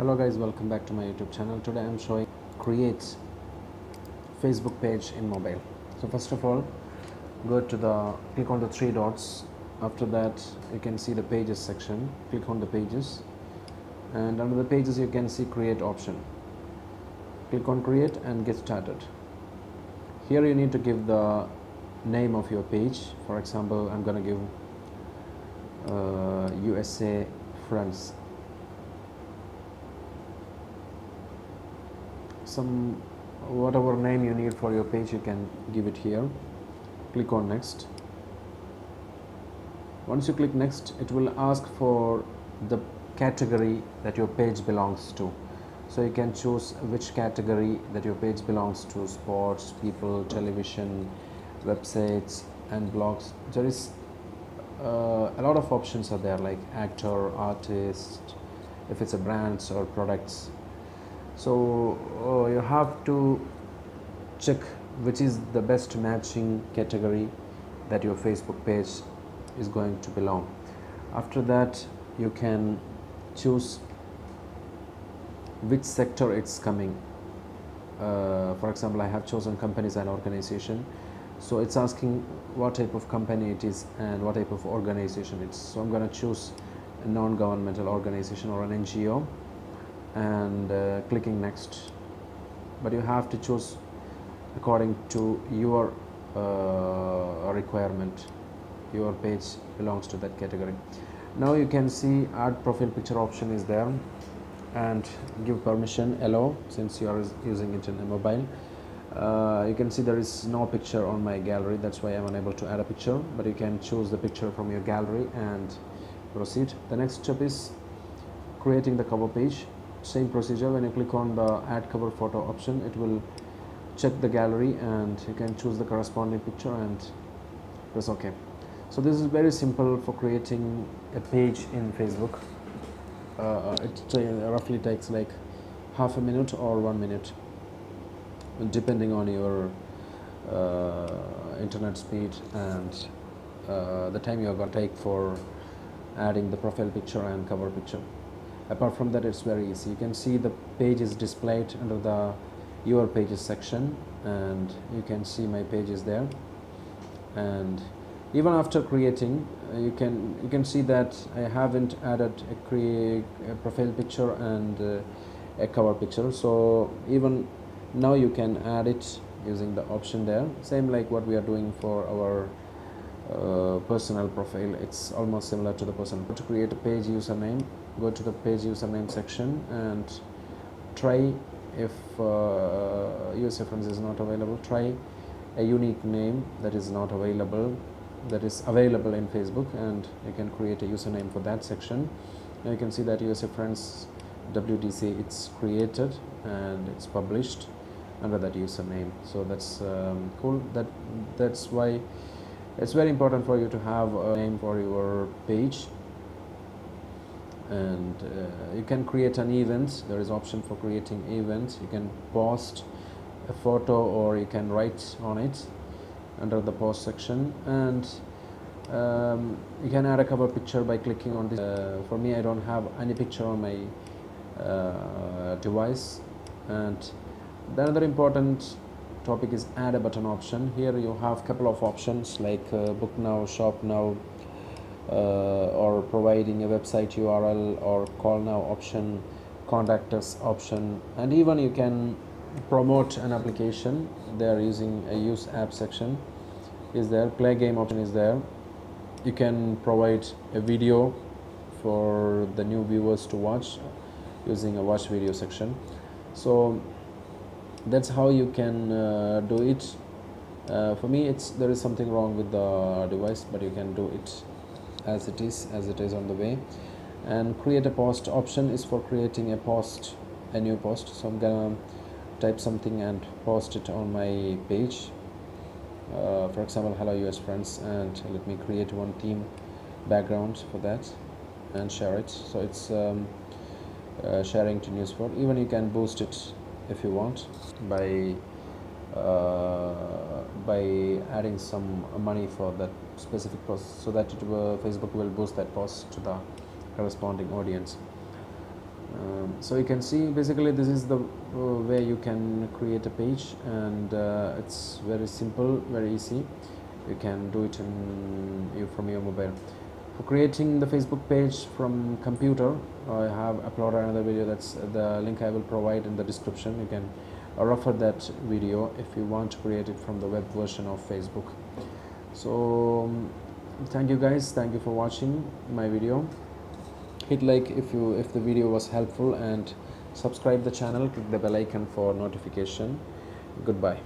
Hello guys, welcome back to my YouTube channel. Today I'm showing create Facebook page in mobile. So first of all, click on the three dots. After that you can see the pages section. Click on the pages, and under the pages you can see create option. Click on create and get started. Here you need to give the name of your page. For example, I'm gonna give USA Friends. Whatever name you need for your page, you can give it here. Click on next. Once you click next, it will ask for the category that your page belongs to. So you can choose which category that your page belongs to: sports, people, television, websites and blogs. There is a lot of options are there, like actor, artist, if it's a brands or products. So you have to check which is the best matching category that your Facebook page is going to belong. After that you can choose which sector it's coming. For example, I have chosen companies and organization, so it's asking what type of company it is and what type of organization it's. So I'm going to choose a non-governmental organization or an NGO, and clicking next. But you have to choose according to your requirement. Your page belongs to that category. Now you can see add profile picture option is there, and give permission allow, since you are using it in a mobile. You can see there is no picture on my gallery, that's why I'm unable to add a picture, but you can choose the picture from your gallery and proceed. The next step is creating the cover page. Same procedure. When you click on the add cover photo option, it will check the gallery and you can choose the corresponding picture and press OK. So this is very simple for creating a page in Facebook. It roughly takes like half a minute or 1 minute, depending on your internet speed and the time you're going to take for adding the profile picture and cover picture. Apart from that, it's very easy. You can see the page is displayed under the your pages section, and you can see my page is there. And even after creating, you can see that I haven't added a profile picture and a cover picture. So even now you can add it using the option there, same like what we are doing for our personal profile. It's almost similar to the personal. To create a page username, go to the page username section and try, if USA Friends is not available, try a unique name that is not available, that is available in Facebook, and you can create a username for that section. Now you can see that USA Friends WDC, it's created and it's published under that username. So that's cool. That's why it's very important for you to have a name for your page. And you can create an event. There is option for creating events. You can post a photo or you can write on it under the post section, and you can add a cover picture by clicking on this. For me, I don't have any picture on my device. And the other important topic is add a button option. Here you have couple of options like book now, shop now, or providing a website URL, or call now option, contact us option, and even you can promote an application. They are using a use app section is there. Play game option is there. You can provide a video for the new viewers to watch using a watch video section. So that's how you can do it. For me, there is something wrong with the device, but you can do it as it is on the way. And create a post option is for creating a new post. So I'm gonna type something and post it on my page. For example, hello US Friends, and let me create one theme background for that and share it. So it's sharing to newsfeed. Even you can boost it if you want by adding some money for that specific post, so that Facebook will boost that post to the corresponding audience. So you can see basically this is the way you can create a page, and it's very simple, very easy. You can do it from your mobile. For creating the Facebook page from computer, I have uploaded another video. That's the link I will provide in the description. You can refer that video if you want to create it from the web version of Facebook. So thank you guys, thank you for watching my video. Hit like if the video was helpful, and subscribe the channel, click the bell icon for notification. Goodbye.